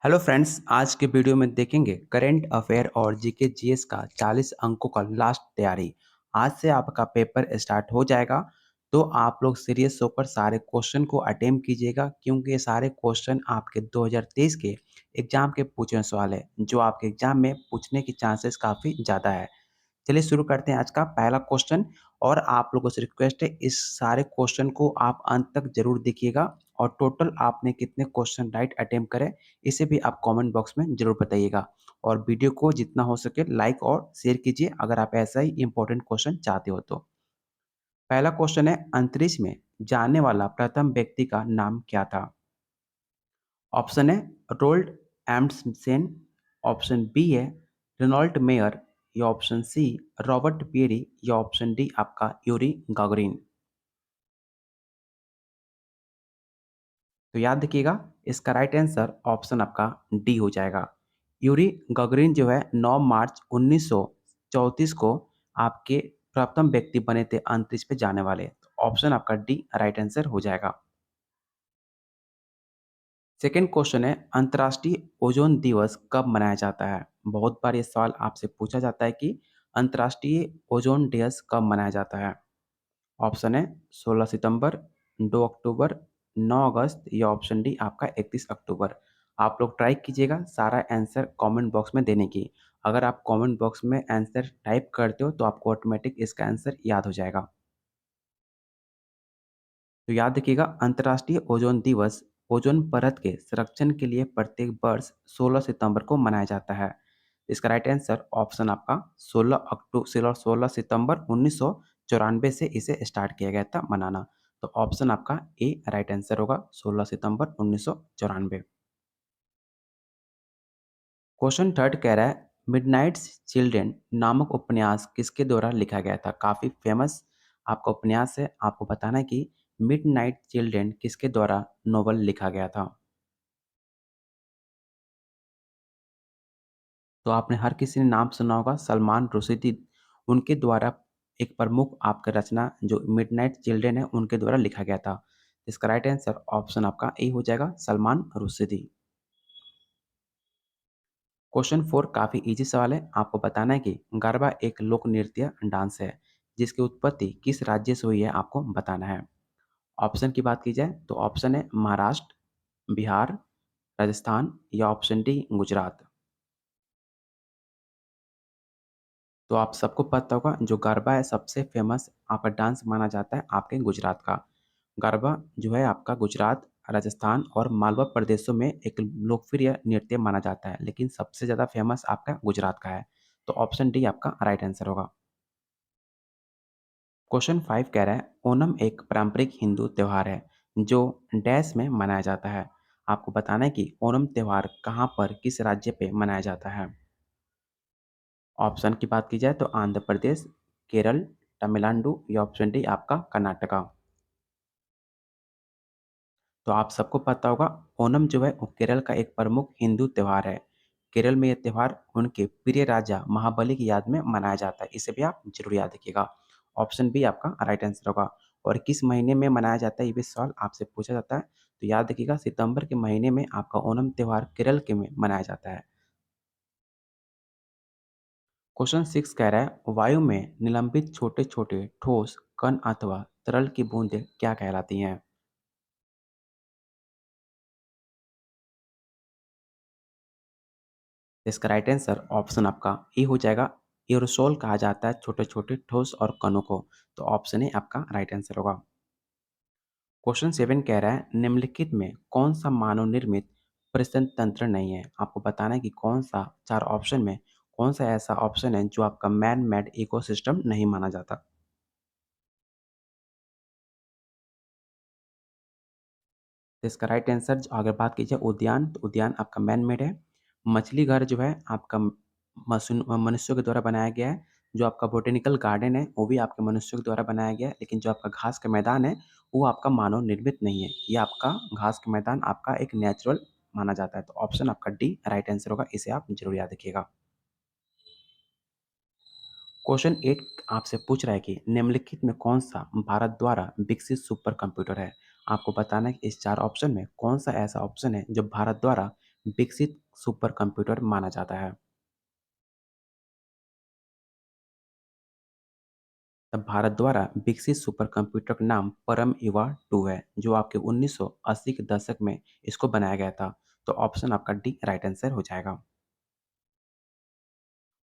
Hello friends, आज के video में देखेंगे करंट अफेयर और जीके जीएस का 40 अंकों का लास्ट तैयारी। आज से आपका पेपर स्टार्ट हो जाएगा, तो आप लोग सीरियस होकर सारे क्वेश्चन को अटेम्प्ट कीजिएगा क्योंकि ये सारे क्वेश्चन आपके 2023 के एग्जाम के पूछे हुए सवाल है, जो आपके एग्जाम में पूछने की चांसेस काफ़ी ज़्यादा है। चलिए शुरू करते हैं आज का पहला क्वेश्चन। और आप लोगों से रिक्वेस्ट है, इस सारे क्वेश्चन को आप अंत तक जरूर देखिएगा और टोटल आपने कितने क्वेश्चन राइट अटेम्प्ट करे इसे भी आप कमेंट बॉक्स में जरूर बताइएगा। और वीडियो को जितना हो सके लाइक और शेयर कीजिए अगर आप ऐसा ही इंपॉर्टेंट क्वेश्चन चाहते हो तो। पहला क्वेश्चन है, अंतरिक्ष में जाने वाला प्रथम व्यक्ति का नाम क्या था? ऑप्शन है रोल्ड एम्डसेन, ऑप्शन बी है रेनॉल्ट मेयर, या ऑप्शन सी रॉबर्ट पियरी, या ऑप्शन डी आपका यूरी गागरिन। तो याद रखिएगा, इसका राइट आंसर ऑप्शन आपका डी हो जाएगा। यूरी गागरिन जो है 9 मार्च 1934 को आपके प्रथम व्यक्ति बने थे अंतरिक्ष पे जाने वाले। तो ऑप्शन आपका डी राइट आंसर हो जाएगा। सेकेंड क्वेश्चन है, अंतर्राष्ट्रीय ओजोन दिवस कब मनाया जाता है? बहुत बार ये सवाल आपसे पूछा जाता है कि अंतर्राष्ट्रीय ओजोन दिवस कब मनाया जाता है। ऑप्शन है 16 सितंबर, 2 अक्टूबर, 9 अगस्त, या ऑप्शन डी आपका 31 अक्टूबर। आप लोग ट्राई कीजिएगा सारा आंसर कमेंट बॉक्स में देने की। अगर आप कमेंट बॉक्स में आंसर टाइप करते हो तो आपको ऑटोमेटिक इसका आंसर याद हो जाएगा। तो याद रखिएगा, अंतर्राष्ट्रीय ओजोन दिवस ओजोन परत के संरक्षण के लिए प्रत्येक वर्ष 16 सितंबर को मनाया जाता है। इसका राइट आंसर ऑप्शन आपका 16 सितंबर 1994 से इसे स्टार्ट किया गया था मनाना। तो ऑप्शन आपका ए राइट आंसर होगा, 16 सितंबर 1994। क्वेश्चन थर्ड कह रहा है, मिडनाइट्स चिल्ड्रन नामक उपन्यास किसके द्वारा लिखा गया था? काफ़ी फेमस आपका उपन्यास है। आपको बताना है कि मिडनाइट चिल्ड्रन किसके द्वारा नोवेल लिखा गया था। तो आपने हर किसी ने नाम सुना होगा, सलमान रुश्दी। उनके द्वारा एक प्रमुख आपका रचना जो मिडनाइट चिल्ड्रन है उनके द्वारा लिखा गया था। इसका राइट आंसर ऑप्शन आपका ए हो जाएगा, सलमान रुश्दी। क्वेश्चन फोर काफ़ी इजी सवाल है। आपको बताना है कि गरबा एक लोक नृत्य डांस है जिसकी उत्पत्ति किस राज्य से हुई है, आपको बताना है। ऑप्शन की बात की जाए तो ऑप्शन है महाराष्ट्र, बिहार, राजस्थान, या ऑप्शन डी गुजरात। तो आप सबको पता होगा, जो गरबा है सबसे फेमस आपका डांस माना जाता है आपके गुजरात का। गरबा जो है आपका गुजरात, राजस्थान और मालवा प्रदेशों में एक लोकप्रिय नृत्य माना जाता है, लेकिन सबसे ज़्यादा फेमस आपका गुजरात का है। तो ऑप्शन डी आपका राइट आंसर होगा। क्वेश्चन 5 कह रहा है, ओणम एक पारंपरिक हिंदू त्योहार है जो डैश में मनाया जाता है। आपको बताना है कि ओणम त्योहार कहाँ पर किस राज्य पे मनाया जाता है। ऑप्शन की बात की जाए तो आंध्र प्रदेश, केरल, तमिलनाडु, या ऑप्शन डी आपका कर्नाटका। तो आप सबको पता होगा, ओणम जो है वो केरल का एक प्रमुख हिंदू त्योहार है। केरल में यह त्योहार उनके प्रिय राजा महाबली की याद में मनाया जाता है। इसे भी आप जरूर याद रखिएगा। ऑप्शन बी आपका राइट आंसर होगा। और किस महीने में मनाया जाता है ये भी सवाल आपसे पूछा जाता है। तो याद रखिएगा, सितंबर के महीने में आपका ओणम त्योहार केरल के में मनाया जाता है। क्वेश्चन 6 कह रहा है, वायु में निलंबित छोटे छोटे ठोस कण अथवा तरल की बूंदें क्या कहलाती हैं? इसका राइट आंसर ऑप्शन आपका ए हो जाएगा, एरोसोल कहा जाता है छोटे छोटे ठोस और कणों को। तो ऑप्शन ए आपका राइट आंसर होगा। क्वेश्चन 7 कह रहा है, निम्नलिखित में कौन सा मानव निर्मित परिसर तंत्र नहीं है? आपको बताना है कि कौन सा चार ऑप्शन में कौन सा ऐसा ऑप्शन है जो आपका मैन मेड इकोसिस्टम नहीं माना जाता। तो इसका राइट आंसर अगर बात की जाए उद्यान, तो उद्यान आपका मैन मेड है। मछली घर जो है आपका मनुष्यों के द्वारा बनाया गया है। जो आपका बोटेनिकल गार्डन है वो भी आपके मनुष्यों के द्वारा बनाया गया है, लेकिन जो आपका घास का मैदान है वो आपका मानव निर्मित नहीं है। ये आपका घास का मैदान आपका एक नेचुरल माना जाता है। तो ऑप्शन आपका डी राइट आंसर होगा, इसे आप जरूर याद रखिएगा। क्वेश्चन 8 आपसे पूछ रहा है कि निम्नलिखित में कौन सा भारत द्वारा विकसित सुपर कंप्यूटर है? आपको बताना है कि इस चार ऑप्शन में कौन सा ऐसा ऑप्शन है जो भारत द्वारा विकसित सुपर कंप्यूटर माना जाता है। तब भारत द्वारा विकसित सुपर कंप्यूटर का नाम परम इवा 2 है, जो आपके 1980 के दशक में इसको बनाया गया था। तो ऑप्शन आपका डी राइट आंसर हो जाएगा।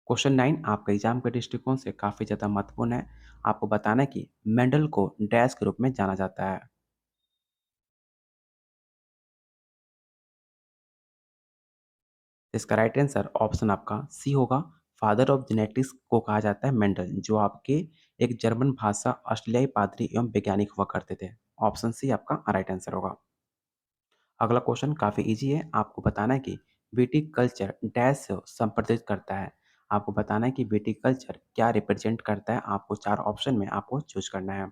क्वेश्चन 9 आपका एग्जाम के दृष्टिकोण से काफ़ी ज़्यादा महत्वपूर्ण है। आपको बताना है कि मेंडल को डैश के रूप में जाना जाता है। इसका राइट आंसर ऑप्शन आपका सी होगा। फादर ऑफ जेनेटिक्स को कहा जाता है मेंडल, जो आपके एक जर्मन भाषा ऑस्ट्रेलियाई पादरी एवं वैज्ञानिक हुआ करते थे। ऑप्शन सी आपका राइट आंसर होगा। अगला क्वेश्चन काफ़ी इजी है। आपको बताना है कि विटिकल्चर डैश से संप्रेषित करता है। आपको बताना है कि विटिकल्चर क्या रिप्रेजेंट करता है। आपको चार ऑप्शन में आपको चूज करना है।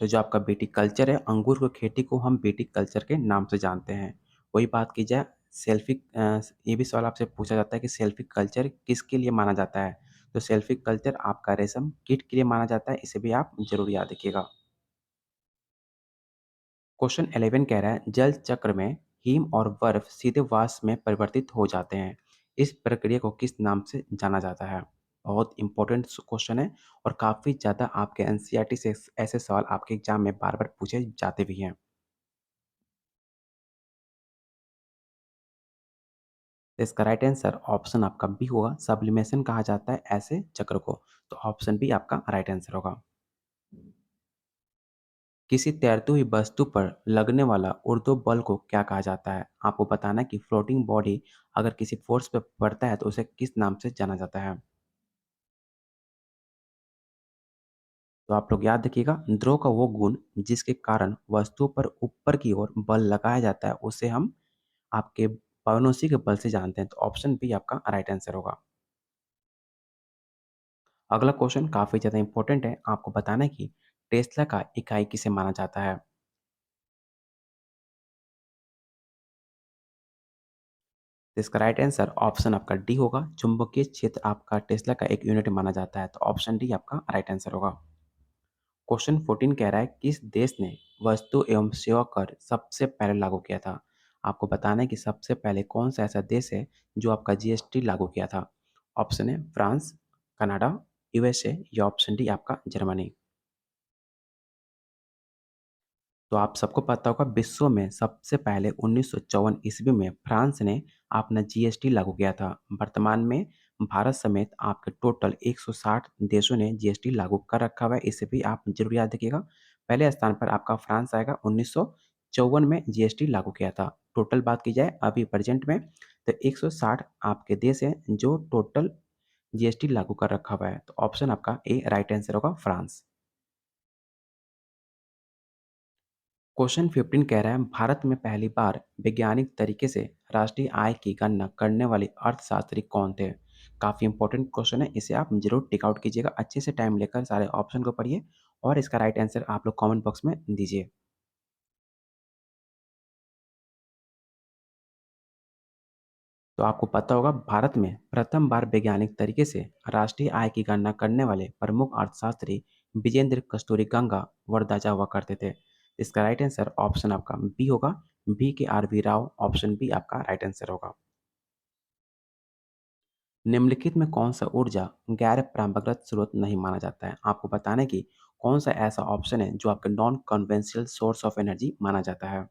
तो जो आपका विटिकल्चर है, अंगूर की खेती को हम विटिकल्चर के नाम से जानते हैं। वही बात की जाए सेल्फिक ये भी सवाल आपसे पूछा जाता है कि सेल्फिक कल्चर किसके लिए माना जाता है। तो सेल्फिक कल्चर आपका रेशम कीट के लिए माना जाता है। इसे भी आप जरूर याद रखिएगा। क्वेश्चन 11 कह रहा है जल चक्र में हिम और बर्फ सीधे वाष्प में परिवर्तित हो जाते हैं। इस प्रक्रिया को किस नाम से जाना जाता है। बहुत इंपॉर्टेंट क्वेश्चन है और काफ़ी ज़्यादा आपके एनसीईआरटी से ऐसे सवाल आपके एग्जाम में बार बार पूछे जाते भी हैं। तो इसका राइट आंसर ऑप्शन आपका बी होगा। सब्लिमेशन कहा जाता है ऐसे चक्र को। तो ऑप्शन बी आपका राइट आंसर होगा। किसी तैरती हुई वस्तु पर लगने वाला ऊर्ध्व बल को क्या कहा जाता है। आपको बताना है कि फ्लोटिंग बॉडी अगर किसी फोर्स पे पड़ता है तो उसे किस नाम से जाना जाता है। तो आप लोग याद रखिएगा ध्रुव का वो गुण जिसके कारण वस्तु पर ऊपर की ओर बल लगाया जाता है उसे हम आपके पवनोसी के बल से जानते हैं। तो ऑप्शन बी आपका राइट आंसर होगा। अगला क्वेश्चन काफ़ी ज़्यादा इंपॉर्टेंट है। आपको बताना है कि टेस्ला का इकाई किसे माना जाता है। तो इसका राइट आंसर ऑप्शन आपका डी होगा। चुंबकीय क्षेत्र आपका टेस्ला का एक यूनिट माना जाता है। तो ऑप्शन डी आपका राइट आंसर होगा। क्वेश्चन 14 कह रहा है किस देश ने वस्तु एवं सेवा कर सबसे पहले लागू किया था। आपको बताना है कि सबसे पहले कौन सा ऐसा देश है जो आपका जीएसटी लागू किया था। ऑप्शन है फ्रांस, कनाडा, यूएसए या ऑप्शन डी आपका जर्मनी। तो आप सबको पता होगा विश्व में सबसे पहले 1954 ईस्वी में फ्रांस ने अपना जीएसटी लागू किया था। वर्तमान में भारत समेत आपके टोटल 160 देशों ने जीएसटी लागू कर रखा हुआ है। इसे भी आप जरूर याद रखिएगा। पहले स्थान पर आपका फ्रांस आएगा। 1954 में जीएसटी लागू किया था। टोटल बात की जाए अभी प्रेजेंट में तो 160 आपके देश हैं जो टोटल जीएसटी लागू कर रखा हुआ है। तो ऑप्शन आपका ए राइट आंसर होगा फ्रांस। क्वेश्चन 15 कह रहा है भारत में पहली बार वैज्ञानिक तरीके से राष्ट्रीय आय की गणना करने वाले अर्थशास्त्री कौन थे। काफ़ी इंपॉर्टेंट क्वेश्चन है। इसे आप जरूर टिक आउट कीजिएगा। अच्छे से टाइम लेकर सारे ऑप्शन को पढ़िए और इसका राइट आंसर आप लोग कमेंट बॉक्स में दीजिए। तो आपको पता होगा भारत में प्रथम बार वैज्ञानिक तरीके से राष्ट्रीय आय की गणना करने वाले प्रमुख अर्थशास्त्री विजेंद्र कस्तूरीगंगा वरदाजा हुआ करते थे। इसका राइट आंसर ऑप्शन आपका बी होगा। B K R V Rao option B आपका राइट आंसर होगा। निम्नलिखित में कौन सा ऊर्जा गैर परंपरागत स्रोत नहीं माना जाता है। आपको बताना है कि कौन सा ऐसा ऑप्शन है जो आपके non conventional source of energy माना जाता है।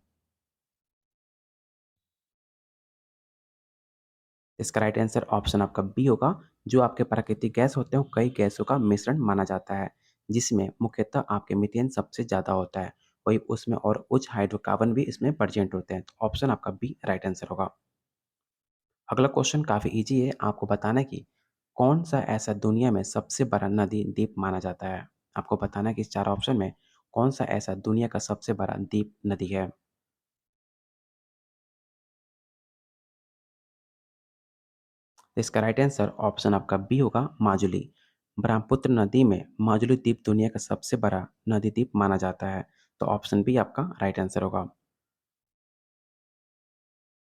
इसका राइट आंसर ऑप्शन आपका बी होगा। जो आपके प्राकृतिक गैस होते हैं वो कई गैसों का मिश्रण माना जाता है, जिसमें मुख्यतः आपके मीथेन सबसे ज़्यादा होता है। वही उसमें और उच्च हाइड्रोकार्बन भी इसमें प्रेजेंट होते हैं। तो ऑप्शन आपका बी राइट आंसर होगा। अगला क्वेश्चन काफ़ी इजी है। आपको बताना है कि कौन सा ऐसा दुनिया में सबसे बड़ा नदी द्वीप माना जाता है। आपको बताना है कि इस चार ऑप्शन में कौन सा ऐसा दुनिया का सबसे बड़ा द्वीप नदी है। इसका राइट आंसर ऑप्शन आपका बी होगा माजुली। ब्रह्मपुत्र नदी में माजुली द्वीप दुनिया का सबसे बड़ा नदी द्वीप माना जाता है। तो ऑप्शन बी आपका राइट आंसर होगा।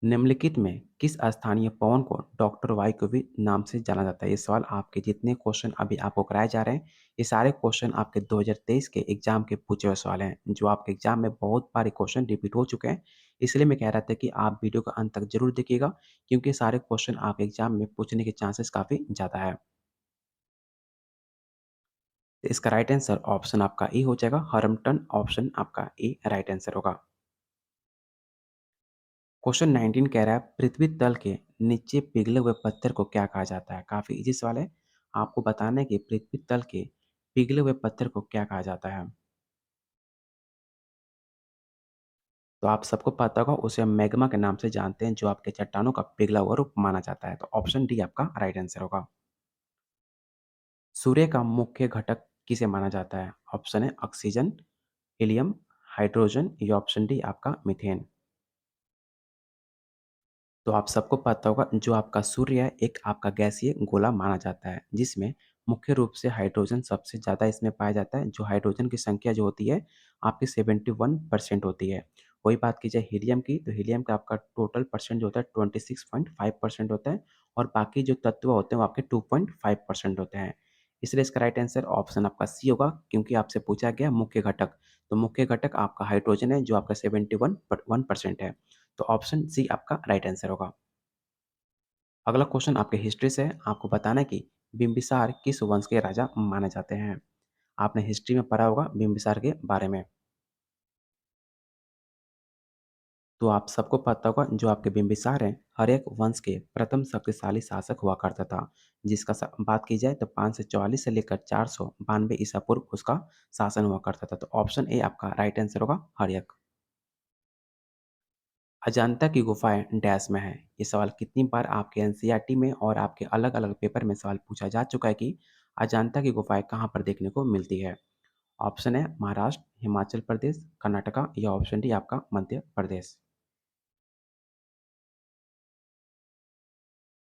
निम्नलिखित में किस स्थानीय पवन को डॉक्टर वाई को भी नाम से जाना जाता है? ये सवाल आपके जितने क्वेश्चन अभी आपको कराए जा रहे हैं, ये सारे क्वेश्चन आपके 2023 के एग्जाम के पूछे हुए सवाल हैं, जो आपके एग्जाम में बहुत बार क्वेश्चन रिपीट हो चुके हैं। इसलिए मैं कह रहा था कि आप वीडियो का अंत तक जरूर देखिएगा, क्योंकि सारे क्वेश्चन आपके एग्जाम में पूछने के चांसेस काफ़ी ज़्यादा है। तो इसका राइट आंसर ऑप्शन आपका ए हो जाएगा, हरमटन ऑप्शन आपका ए राइट आंसर होगा। क्वेश्चन 19 कह रहा है पृथ्वी तल के नीचे पिघले हुए पत्थर को क्या कहा जाता है? काफ़ी इजी सवाल है। आपको बताना है कि पृथ्वी तल के पिघले हुए पत्थर को क्या कहा जाता है? तो आप सबको पता होगा, उसे हम मैग्मा के नाम से जानते हैं, जो आपके चट्टानों का पिघला हुआ रूप माना जाता है। तो ऑप्शन डी आपका राइट आंसर होगा। सूर्य का मुख्य घटक किसे माना जाता है? ऑप्शन है ऑक्सीजन, हीलियम, हाइड्रोजन या ऑप्शन डी आपका मीथेन। तो आप सबको पता होगा, जो आपका सूर्य है एक आपका गैसीय गोला माना जाता है, जिसमें मुख्य रूप से हाइड्रोजन सबसे ज़्यादा इसमें पाया जाता है। जो हाइड्रोजन की संख्या जो होती है आपकी 71% होती है। वही बात की जाए हीलियम की, तो हीलियम का आपका टोटल परसेंट जो होता है 26.5% होता है, और बाकी जो तत्व होते हैं वो आपके 2.5% होते हैं। इसलिए इसका राइट आंसर ऑप्शन आपका सी होगा, क्योंकि आपसे पूछा गया मुख्य घटक। तो मुख्य घटक आपका हाइड्रोजन है, जो आपका 71% है। तो ऑप्शन सी आपका राइट आंसर होगा। अगला क्वेश्चन आपके हिस्ट्री से है। आपको बताना है कि बिंबिसार किस वंश के राजा माने जाते हैं? आपने हिस्ट्री में पढ़ा होगा बिंबिसार के बारे में। तो आप सबको पता होगा, जो आपके बिंबिसार हैं हर एक वंश के प्रथम शक्तिशाली शासक हुआ करता था, जिसका बात की जाए तो 544 से लेकर 492 ईसा पूर्व उसका शासन हुआ करता था। तो ऑप्शन ए आपका राइट आंसर होगा, हर्यक। अजंता की गुफाएं डैश में है? ये सवाल कितनी बार आपके एनसीईआरटी में और आपके अलग अलग पेपर में सवाल पूछा जा चुका है कि अजंता की गुफाएं कहाँ पर देखने को मिलती है? ऑप्शन है महाराष्ट्र, हिमाचल प्रदेश, कर्नाटका या ऑप्शन डी आपका मध्य प्रदेश।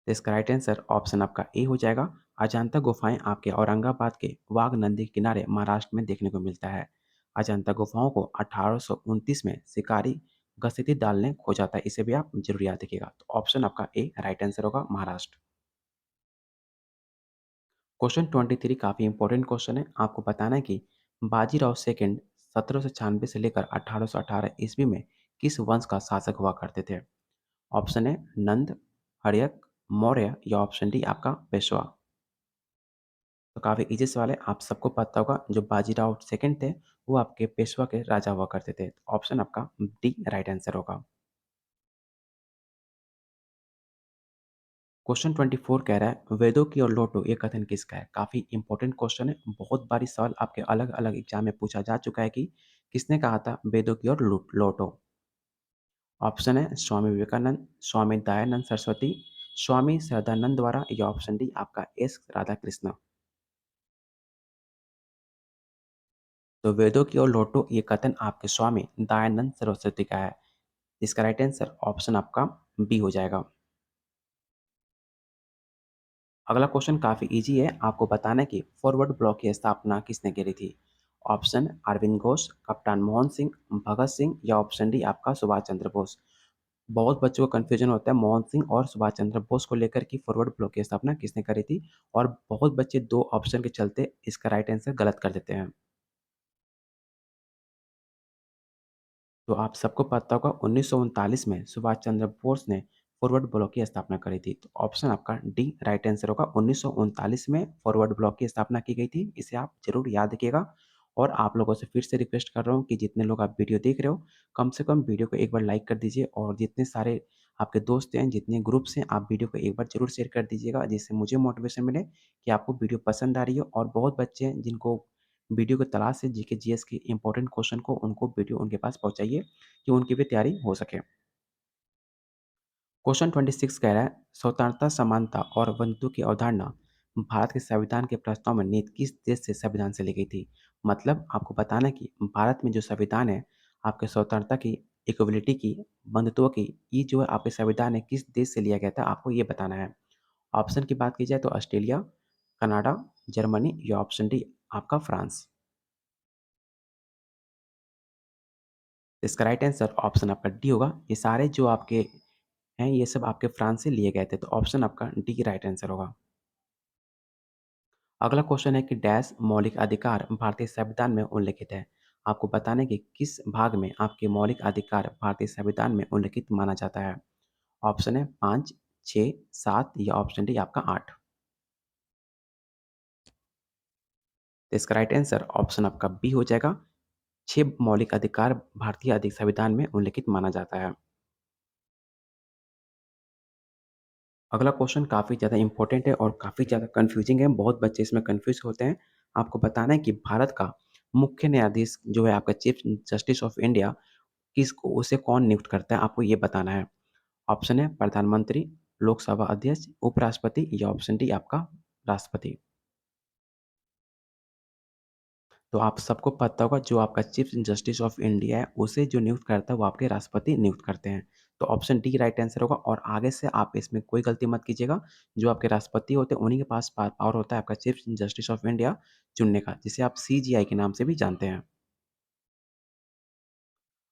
तो इसका राइट आंसर ऑप्शन आपका ए हो जाएगा। अजंता गुफाएं आपके औरंगाबाद के वाघ नदी के किनारे महाराष्ट्र में देखने को मिलता है। अजंता गुफाओं को 1829 में शिकारी घसीटी-दाल ने खोजा था। इसे भी आप जरूर याद रखिएगा। तो ऑप्शन आपका ए राइट आंसर होगा, महाराष्ट्र। क्वेश्चन 23 काफ़ी इंपॉर्टेंट क्वेश्चन है। आपको बताना है कि बाजीराव सेकंड 1796 से लेकर 1818 ईस्वी में किस वंश का शासक हुआ करते थे? ऑप्शन है नंद, हर्यक, मौर्य या ऑप्शन डी आपका पेशवा। तो काफ़ी ईज़ी सवाल है, आप सबको पता होगा, जो बाजीराव सेकंड थे, वो आपके पेशवा के राजा हुआ करते थे। ऑप्शन आपका डी राइट आंसर होगा। क्वेश्चन 24 कह रहा है वेदों की ओर लौटो, ये कथन किसका है? काफ़ी इंपॉर्टेंट क्वेश्चन है। बहुत बारी सवाल आपके अलग-अलग एग्जाम में पूछा जा चुका है कि किसने कहा था वेदों की ओर लौटो। ऑप्शन है स्वामी विवेकानंद, स्वामी दयानंद सरस्वती, स्वामी श्रद्धानंद द्वारा या ऑप्शन डी आपका एस राधाकृष्ण। तो वेदों की ओर लौटो ये कथन आपके स्वामी दयानंद सरस्वती का है। इसका राइट आंसर ऑप्शन आपका बी हो जाएगा। अगला क्वेश्चन काफ़ी इजी है। आपको बताना है कि फॉरवर्ड ब्लॉक की स्थापना किसने करी थी? ऑप्शन अरविंद घोष, कप्तान मोहन सिंह, भगत सिंह या ऑप्शन डी आपका सुभाष चंद्र बोस। बहुत बच्चों को कन्फ्यूजन होता है मोहन सिंह और सुभाष चंद्र बोस को लेकर कि फॉरवर्ड ब्लॉक की स्थापना किसने करी थी, और बहुत बच्चे दो ऑप्शन के चलते इसका राइट आंसर गलत कर देते हैं। तो आप सबको पता होगा 1939 में सुभाष चंद्र बोस ने फॉरवर्ड ब्लॉक की स्थापना करी थी। तो ऑप्शन आपका डी राइट आंसर होगा। 1939 में फॉरवर्ड ब्लॉक की स्थापना की गई थी। इसे आप जरूर याद रखिएगा। और आप लोगों से फिर से रिक्वेस्ट कर रहा हूँ कि जितने लोग आप वीडियो देख रहे हो, कम से कम वीडियो को एक बार लाइक कर दीजिए, और जितने सारे आपके दोस्त हैं, जितने ग्रुप्स हैं, आप वीडियो को एक बार जरूर शेयर कर दीजिएगा, जिससे मुझे मोटिवेशन मिले कि आपको वीडियो पसंद आ रही है। और बहुत बच्चे हैं जिनको वीडियो की तलाश है, जीके जीएस के इंपॉर्टेंट क्वेश्चन को, उनको वीडियो उनके पास पहुंचाइए कि उनकी भी तैयारी हो सके। क्वेश्चन 26 कह रहा है स्वतंत्रता, समानता और बंधुत्व की अवधारणा भारत के संविधान के प्रस्ताव में नीति किस देश से संविधान से ली गई थी? मतलब आपको बताना है कि भारत में जो संविधान है आपके स्वतंत्रता की, इक्वलिटी की, बंधुत्व की, ये जो है आपके संविधान है किस देश से लिया गया था, आपको ये बताना है। ऑप्शन की बात की जाए तो ऑस्ट्रेलिया, कनाडा, जर्मनी या ऑप्शन डी आपका फ्रांस। इसका राइट आंसर ऑप्शन आपका डी होगा। ये सारे जो आपके हैं, ये सब आपके फ्रांस से लिए गए थे। तो ऑप्शन आपका डी राइट आंसर होगा। अगला क्वेश्चन है कि डैश मौलिक अधिकार भारतीय संविधान में उल्लिखित है। आपको बताना है कि किस भाग में आपके मौलिक अधिकार भारतीय संविधान में उल्लिखित माना जाता है। ऑप्शन है 5, 6, 7 या ऑप्शन डी आपका 8। तो इसका राइट आंसर ऑप्शन आपका बी हो जाएगा। 6 मौलिक अधिकार भारतीय संविधान में उल्लिखित माना जाता है। अगला क्वेश्चन काफ़ी ज़्यादा इम्पोर्टेंट है और काफ़ी ज़्यादा कन्फ्यूजिंग है, बहुत बच्चे इसमें कन्फ्यूज़ होते हैं। आपको बताना है कि भारत का मुख्य न्यायाधीश जो है आपका चीफ जस्टिस ऑफ इंडिया, किसको उसे कौन नियुक्त करता है, आपको ये बताना है। ऑप्शन है प्रधानमंत्री, लोकसभा अध्यक्ष, उपराष्ट्रपति या ऑप्शन डी आपका राष्ट्रपति। तो आप सबको पता होगा जो आपका चीफ जस्टिस ऑफ इंडिया है, उसे जो नियुक्त करता है वो आपके राष्ट्रपति नियुक्त करते हैं। तो ऑप्शन डी राइट आंसर होगा और आगे से आप इसमें कोई गलती मत कीजिएगा। जो आपके राष्ट्रपति होते हैं उन्हीं के पास पावर होता है आपका चीफ जस्टिस ऑफ इंडिया चुनने का, जिसे आप सीजीआई के नाम से भी जानते हैं।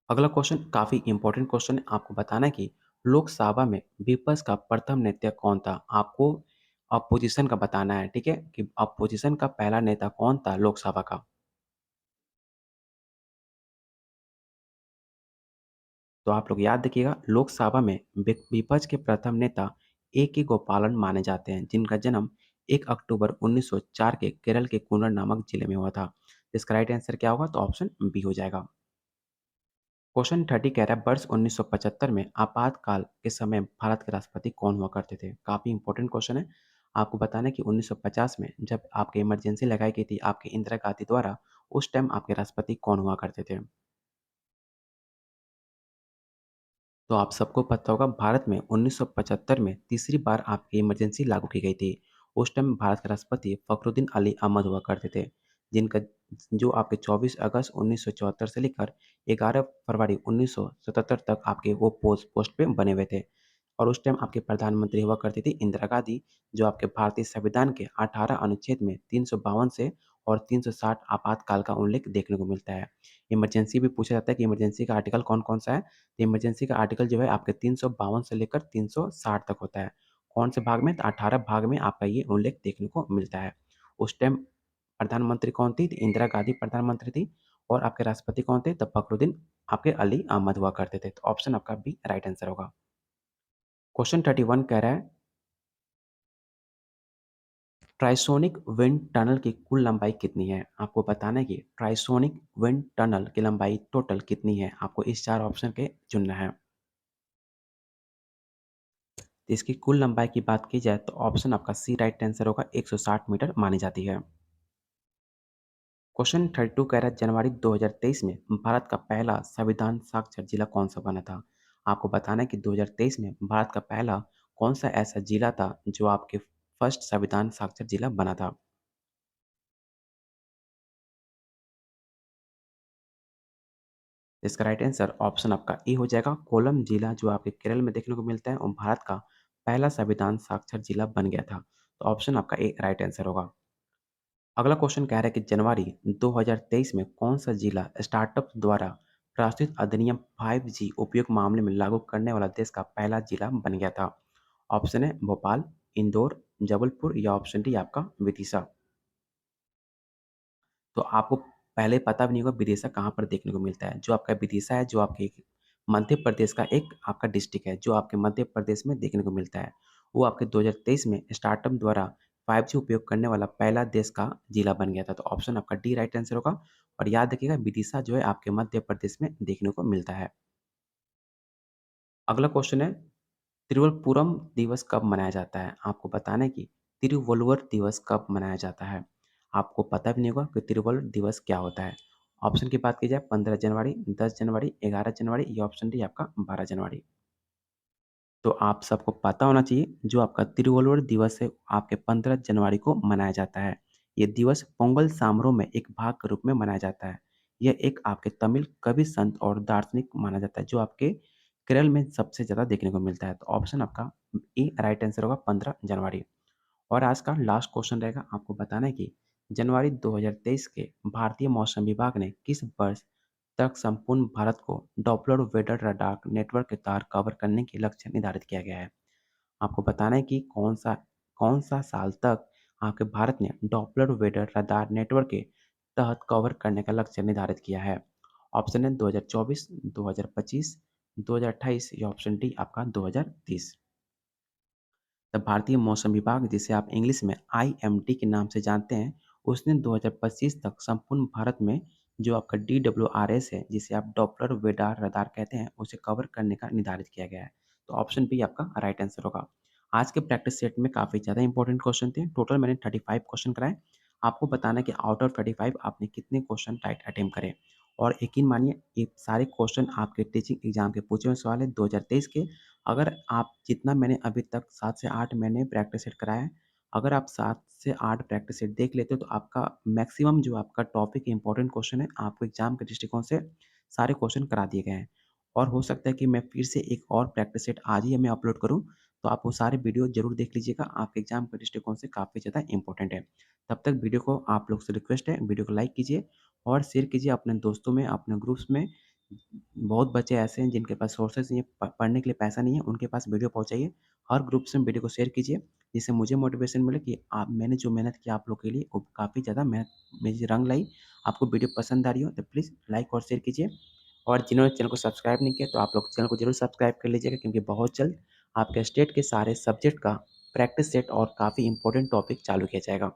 अगला क्वेश्चन काफ़ी इंपॉर्टेंट क्वेश्चन है। आपको बताना है कि लोकसभा में विपक्ष का प्रथम नेता कौन था? आपको अपोजिशन का बताना है, ठीक है? कि अपोजिशन का पहला नेता कौन था लोकसभा का? तो आप लोग याद रखिएगा, लोकसभा में विपक्ष के प्रथम नेता ए के गोपालन माने जाते हैं, जिनका जन्म 1 अक्टूबर 1904 के केरल के कूनर नामक जिले में हुआ था। इसका राइट आंसर क्या होगा? तो ऑप्शन बी हो जाएगा। क्वेश्चन 30 कह रहा है वर्ष 1975 में आपातकाल के समय भारत के राष्ट्रपति कौन हुआ करते थे? काफ़ी इंपॉर्टेंट क्वेश्चन है। आपको बताना है कि 1950 में जब आपकी इमरजेंसी लगाई गई थी आपकी इंदिरा गांधी द्वारा, उस टाइम आपके राष्ट्रपति कौन हुआ करते थे? तो आप सबको पता होगा, भारत में 1975 में तीसरी बार आपकी इमरजेंसी लागू की गई थी। उस टाइम भारत के राष्ट्रपति फ़खरुद्दीन अली अहमद हुआ करते थे, जिनका जो आपके 24 अगस्त 1974 से लेकर 11 फरवरी 1977 तक आपके वो पोस्ट पोस्ट पे बने हुए थे। और उस टाइम आपके प्रधानमंत्री हुआ करती थी इंदिरा गांधी, जो आपके भारतीय संविधान के 18 अनुच्छेद में 352 से और 360 आपातकाल का उल्लेख देखने को मिलता है। इमरजेंसी भी पूछा जाता है कि इमरजेंसी का आर्टिकल कौन-कौन सा है? तो इमरजेंसी का आर्टिकल जो है आपके 352 से लेकर 360 तक होता है। कौन से भाग में? तो 18 भाग में आपका ये उल्लेख देखने को मिलता है। उस टाइम प्रधानमंत्री कौन थी? तो इंदिरा गांधी प्रधानमंत्री थी और आपके राष्ट्रपति कौन थे? तब फ़खरुद्दीन आपके अली अहमद हुआ करते थे। तो ऑप्शन आपका बी राइट आंसर होगा। क्वेश्चन 31 कह रहा है ट्राइसोनिक विंड टनल की कुल लंबाई कितनी है? आपको बताना है कि ट्राइसोनिक विंड टनल की लंबाई टोटल कितनी है? आपको इस 4 ऑप्शन के चुनना है। तो इसकी कुल लंबाई की बात की जाए तो ऑप्शन आपका सी राइट आंसर होगा, 160 मीटर मानी जाती है। क्वेश्चन 32 कह रहा है जनवरी 2023 में भारत का पहला संविधान साक्षर जिला कौन सा बना था? आपको बताना है कि 2023 में भारत का पहला कौन सा ऐसा जिला था जो आपके फर्स्ट संविधान साक्षर जिला बना था? इसका राइट आंसर ऑप्शन आपका ए हो जाएगा। कोल्लम जिला जो आपके केरल में देखने को मिलता है और भारत का पहला संविधान साक्षर जिला बन गया था। तो ऑप्शन आपका ए राइट आंसर होगा। अगला क्वेश्चन कह रहा है कि जनवरी 2023 में कौन सा जिला स्टार्टअप द्वारा प्रस्तावित अधिनियम 5G उपयोग मामले में लागू करने वाला देश का पहला जिला बन गया था? ऑप्शन है भोपाल, इंदौर, जबलपुर या ऑप्शन डी आपका विदिशा। तो आपको पहले पता भी नहीं होगा विदिशा कहाँ पर देखने को मिलता है। जो आपका विदिशा है, जो आपके मध्य प्रदेश का एक आपका डिस्ट्रिक्ट है, जो आपके मध्य प्रदेश में देखने को मिलता है। वो आपके 2023 में स्टार्टअप द्वारा 5G उपयोग करने वाला पहला देश का जिला बन गया था। तो ऑप्शन आपका डी राइट आंसर होगा और याद रखिएगा विदिशा जो है आपके मध्य प्रदेश में देखने को मिलता है। अगला क्वेश्चन है तिरुवल्लुवर दिवस कब मनाया जाता है? आपको बताना है कि तिरुवल्लुवर दिवस कब मनाया जाता है? आपको पता भी नहीं होगा कि तिरुवल्लुवर दिवस क्या होता है। ऑप्शन की बात की जाए 15 जनवरी, 10 जनवरी, 11 जनवरी या ऑप्शन डी आपका 12 जनवरी। तो आप सबको पता होना चाहिए जो आपका तिरुवल्लुवर दिवस है आपके 15 जनवरी को मनाया जाता है। ये दिवस पोंगल समारोह में एक भाग के रूप में मनाया जाता है। यह एक आपके तमिल कवि संत और दार्शनिक माना जाता है जो आपके केरल में सबसे ज़्यादा देखने को मिलता है। तो ऑप्शन आपका ए राइट आंसर होगा 15 जनवरी। और आज का लास्ट क्वेश्चन रहेगा, आपको बताना है कि जनवरी 2023 के भारतीय मौसम विभाग ने किस वर्ष तक संपूर्ण भारत को डॉपलर वेदर रडार नेटवर्क के तहत कवर करने के लक्ष्य निर्धारित किया गया है। आपको बताना है कि कौन सा साल तक आपके भारत ने डॉपलर वेदर रडार नेटवर्क के तहत कवर करने का लक्ष्य निर्धारित किया है। ऑप्शन है 2024, 2025, 2028 या ऑप्शन डी आपका 2030। द भारतीय मौसम विभाग, जिसे आप इंग्लिश में आईएमडी के नाम से जानते हैं, उसने 2025 तक संपूर्ण भारत में जो आपका डीडब्ल्यूआरएस है, जिसे आप डॉपलर वेदार रडार कहते हैं, उसे कवर करने का निर्धारित किया गया है। तो ऑप्शन बी आपका राइट आंसर होगा। आज के प्रैक्टिस सेट में काफ़ी ज़्यादा इंपॉर्टेंट क्वेश्चन थे। टोटल मैंने 35 क्वेश्चन कराए। आपको बताना है कि आउट ऑफ 35 आपने कितने क्वेश्चन राइट अटेम्प्ट करे। और यकीन मानिए, ये सारे क्वेश्चन आपके टीचिंग एग्जाम के पूछे हुए सवाल है 2023 के। अगर आप जितना मैंने अभी तक 7 से 8 मैंने प्रैक्टिस सेट कराया है, अगर आप 7 से 8 प्रैक्टिस सेट देख लेते हो तो आपका मैक्सिमम जो आपका टॉपिक इम्पोर्टेंट क्वेश्चन है, आपको एग्ज़ाम के दृष्टिकोण से सारे क्वेश्चन करा दिए गए हैं। और हो सकता है कि मैं फिर से एक और प्रैक्टिस सेट आज ही मैं अपलोड करूँ, तो आप वो सारे वीडियो ज़रूर देख लीजिएगा, आपके एग्ज़ाम के दृष्टिकोण से काफ़ी ज़्यादा इम्पोर्टेंट है। तब तक वीडियो को आप लोग से रिक्वेस्ट है, वीडियो को लाइक कीजिए और शेयर कीजिए अपने दोस्तों में, अपने ग्रुप्स में। बहुत बच्चे ऐसे हैं जिनके पास सोर्सेज़ नहीं है, पढ़ने के लिए पैसा नहीं है, उनके पास वीडियो पहुँचाइए। हर ग्रुप्स में वीडियो को शेयर कीजिए, जिससे मुझे मोटिवेशन मिले कि आप मैंने जो मेहनत की आप लोग के लिए, वो काफ़ी ज़्यादा मेहनत मेरी रंग लाई। आपको वीडियो पसंद आ रही हो तो प्लीज़ लाइक और शेयर कीजिए। और जिन्होंने चैनल को सब्सक्राइब नहीं किया, तो आप लोग चैनल को ज़रूर सब्सक्राइब कर लीजिएगा, क्योंकि बहुत जल्द आपके स्टेट के सारे सब्जेक्ट का प्रैक्टिस सेट और काफ़ी इंपॉर्टेंट टॉपिक चालू किया जाएगा।